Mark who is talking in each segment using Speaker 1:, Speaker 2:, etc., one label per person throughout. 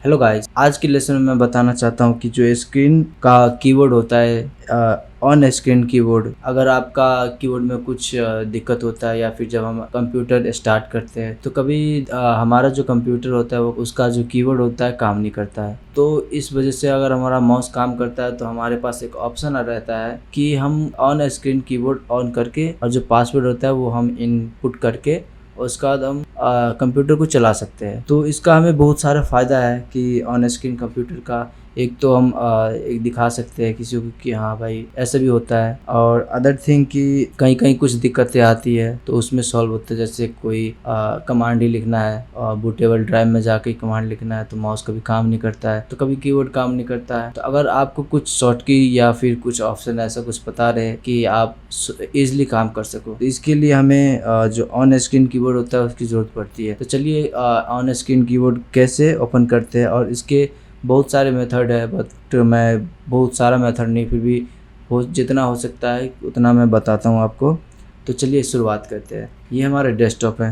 Speaker 1: Hello guys, आज के lesson में मैं बताना चाहता हूँ कि जो स्क्रीन का कीबोर्ड होता है, ऑन स्क्रीन कीबोर्ड, अगर आपका कीबोर्ड में कुछ दिक्कत होता है या फिर जब हम कंप्यूटर स्टार्ट करते हैं तो कभी हमारा जो कंप्यूटर होता है वो उसका जो कीबोर्ड होता है काम नहीं करता है। तो इस वजह से अगर हमारा माउस काम करता है तो हमारे पास एक ऑप्शन रहता है कि हम ऑन स्क्रीन कीबोर्ड ऑन करके और जो पासवर्ड होता है वो हम इनपुट करके उसके बाद हम कंप्यूटर को चला सकते हैं। तो इसका हमें बहुत सारा फ़ायदा है कि ऑन स्क्रीन कंप्यूटर का एक तो हम एक दिखा सकते हैं किसी को कि हाँ भाई ऐसा भी होता है, और अदर थिंग कि कहीं कहीं कुछ दिक्कतें आती है तो उसमें सॉल्व होते हैं। जैसे कोई कमांड ही लिखना है और बूटेबल ड्राइव में जाके कमांड लिखना है तो माउस कभी काम नहीं करता है, तो कभी कीबोर्ड काम नहीं करता है। तो अगर आपको कुछ शॉर्टकी या फिर कुछ ऑप्शन ऐसा कुछ पता रहे कि आप इजीली काम कर सको, तो इसके लिए हमें जो ऑन स्क्रीन कीबोर्ड होता है उसकी ज़रूरत पड़ती है। तो चलिए ऑन स्क्रीन कीबोर्ड कैसे ओपन करते हैं, और इसके बहुत सारे मेथड है, बट मैं बहुत सारा मेथड नहीं, फिर भी हो जितना हो सकता है उतना मैं बताता हूँ आपको। तो चलिए शुरुआत करते हैं। ये हमारा डेस्कटॉप है,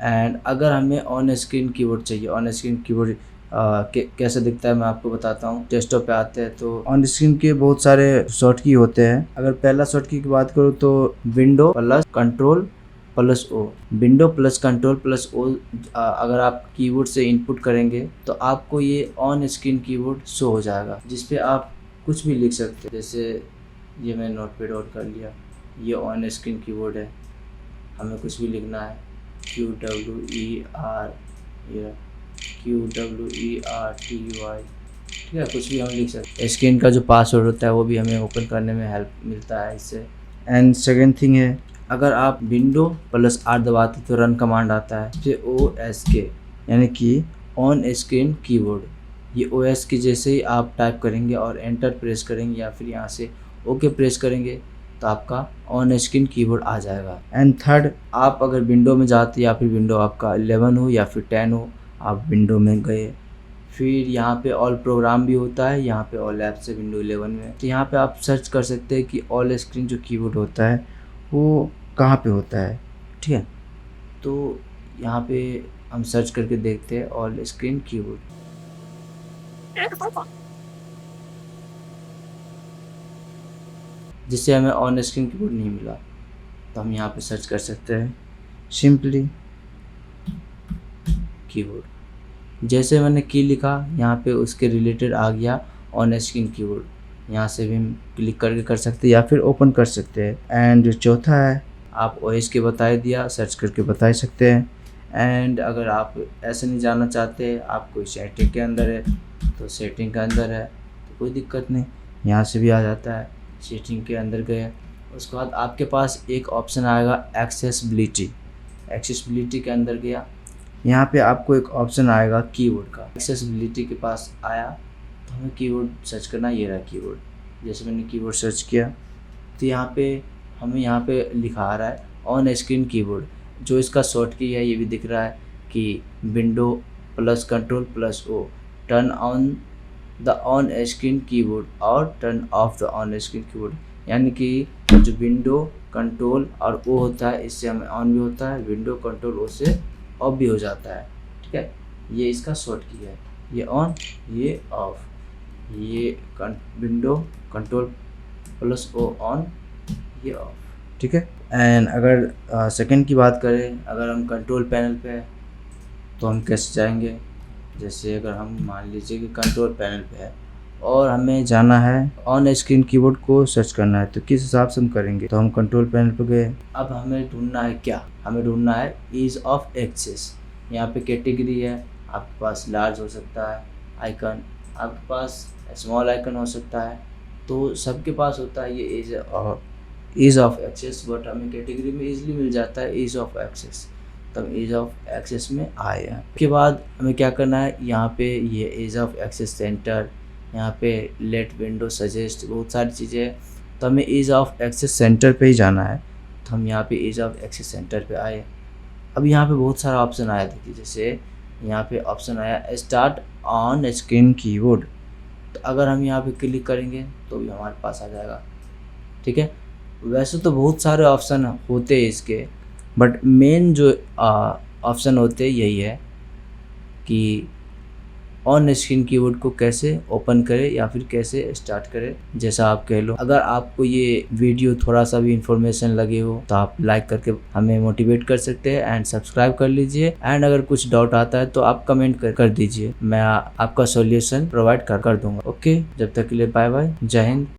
Speaker 1: एंड अगर हमें ऑन स्क्रीन कीबोर्ड चाहिए, ऑन स्क्रीन कीबोर्ड कैसे दिखता है मैं आपको बताता हूँ। डेस्कटॉप पे आते हैं तो ऑन स्क्रीन के बहुत सारे शॉर्ट की होते हैं। अगर पहला शॉर्ट की बात करूँ तो window plus control plus O, window plus control plus O अगर आप कीबोर्ड से इनपुट करेंगे तो आपको ये ऑन स्क्रीन कीबोर्ड शो हो जाएगा, जिसपे आप कुछ भी लिख सकते हैं। जैसे ये मैं नोटपैड ऑन कर लिया, ये ऑन स्क्रीन कीबोर्ड है, हमें कुछ भी लिखना है QWER, ये QWERTY, ठीक है, कुछ भी हम लिख सकते हैं। स्क्रीन का जो पासवर्ड होता है वो भी हमें ओपन करने में हेल्प मिलता है इससे। एंड सेकेंड थिंग है, अगर आप विंडो प्लस R दबाते तो रन कमांड आता है, OSK, यानी कि ऑन स्क्रीन कीबोर्ड। ये OS के जैसे ही आप टाइप करेंगे और एंटर प्रेस करेंगे या फिर यहाँ से ओके प्रेस करेंगे तो आपका ऑन स्क्रीन कीबोर्ड आ जाएगा। एंड थर्ड, आप अगर विंडो में जाते या फिर विंडो आपका 11 हो या फिर 10 हो, आप विंडो में गए, फिर यहाँ पे ऑल प्रोग्राम भी होता है, यहाँ पे ऑल ऐप्स है विंडो 11 में। तो यहाँ पे आप सर्च कर सकते हैं कि ऑल स्क्रीन जो कीबोर्ड होता है वो कहाँ पे होता है, ठीक है। तो यहाँ पे हम सर्च करके देखते हैं ऑल स्क्रीन कीबोर्ड। जिससे हमें ऑन स्क्रीन कीबोर्ड नहीं मिला तो हम यहाँ पे सर्च कर सकते हैं सिंपली कीबोर्ड। जैसे मैंने की लिखा यहाँ पे उसके रिलेटेड आ गया ऑन स्क्रीन कीबोर्ड। यहाँ से भी हम क्लिक करके कर सकते हैं या फिर ओपन कर सकते हैं। एंड जो चौथा है, आप OS के बता दिया, सर्च करके बता सकते हैं। एंड अगर आप ऐसे नहीं जानना चाहते, आप कोई सेटिंग के अंदर है तो सेटिंग के अंदर है तो कोई दिक्कत नहीं, यहाँ से भी आ जाता है। सेटिंग के अंदर गए, उसके बाद आपके पास एक ऑप्शन आएगा एक्सेसिबिलिटी। एक्सेसिबिलिटी के अंदर गया, यहाँ पे आपको एक ऑप्शन आएगा कीबोर्ड का। एक्सेसिबिलिटी के पास आया तो हमें कीबोर्ड सर्च करना, ये रहा कीबोर्ड। जैसे मैंने कीबोर्ड सर्च किया तो यहाँ पे हमें यहाँ पे लिखा आ रहा है ऑन स्क्रीन कीबोर्ड। जो इसका शॉर्ट की है ये भी दिख रहा है कि window plus control plus O, turn on the on screen keyboard और turn off the on screen keyboard. यानी कि जो विंडो कंट्रोल और ओ होता है इससे हमें ऑन भी होता है, विंडो कंट्रोल ओ से ऑफ भी हो जाता है, ठीक है। ये इसका शॉर्ट की है, ये ऑन ये ऑफ, ये window control plus O on, ये ऑफ, ठीक है। एंड अगर सेकंड की बात करें, अगर हम कंट्रोल पैनल पे है तो हम कैसे जाएंगे। जैसे अगर हम मान लीजिए कि कंट्रोल पैनल पे है और हमें जाना है ऑन स्क्रीन कीबोर्ड को सर्च करना है, तो किस हिसाब से हम करेंगे। तो हम कंट्रोल पैनल पे गए, अब हमें ढूंढना है क्या, हमें ढूंढना है ईज ऑफ एक्सेस। यहाँ पे कैटेगरी है, आपके पास लार्ज हो सकता है आइकन, आपके पास स्मॉल आइकन हो सकता है, तो सबके पास होता है ये ईज ऑफ एक्सेस, बट हमें कैटेगरी में ईजिली मिल जाता है ईज ऑफ एक्सेस। तब ईज ऑफ एक्सेस में आए हैं। उसके बाद हमें क्या करना है, यहाँ पे ये ईज ऑफ एक्सेस सेंटर, यहाँ पे लेट विंडो सजेस्ट, बहुत सारी चीज़ें हैं। तो हमें ईज ऑफ एक्सेस सेंटर पे ही जाना है, तो हम यहाँ पे ईज ऑफ एक्सेस सेंटर पे आए। अब यहाँ पे बहुत सारा ऑप्शन आया, देखिए जैसे यहाँ पे ऑप्शन आया स्टार्ट ऑन स्क्रीन कीबोर्ड। तो अगर हम यहाँ पे क्लिक करेंगे तो भी हमारे पास आ जाएगा, ठीक है। वैसे तो बहुत सारे ऑप्शन होते हैं इसके, बट मेन जो ऑप्शन होते हैं यही है कि ऑन स्क्रीन कीबोर्ड को कैसे ओपन करें या फिर कैसे स्टार्ट करें, जैसा आप कह लो। अगर आपको ये वीडियो थोड़ा सा भी इंफॉर्मेशन लगे हो तो आप लाइक करके हमें मोटिवेट कर सकते हैं एंड सब्सक्राइब कर लीजिए। एंड अगर कुछ डाउट आता है तो आप कमेंट कर दीजिए, मैं आपका सॉल्यूशन प्रोवाइड कर दूंगा। ओके, जब तक के लिए बाय बाय, जय हिंद।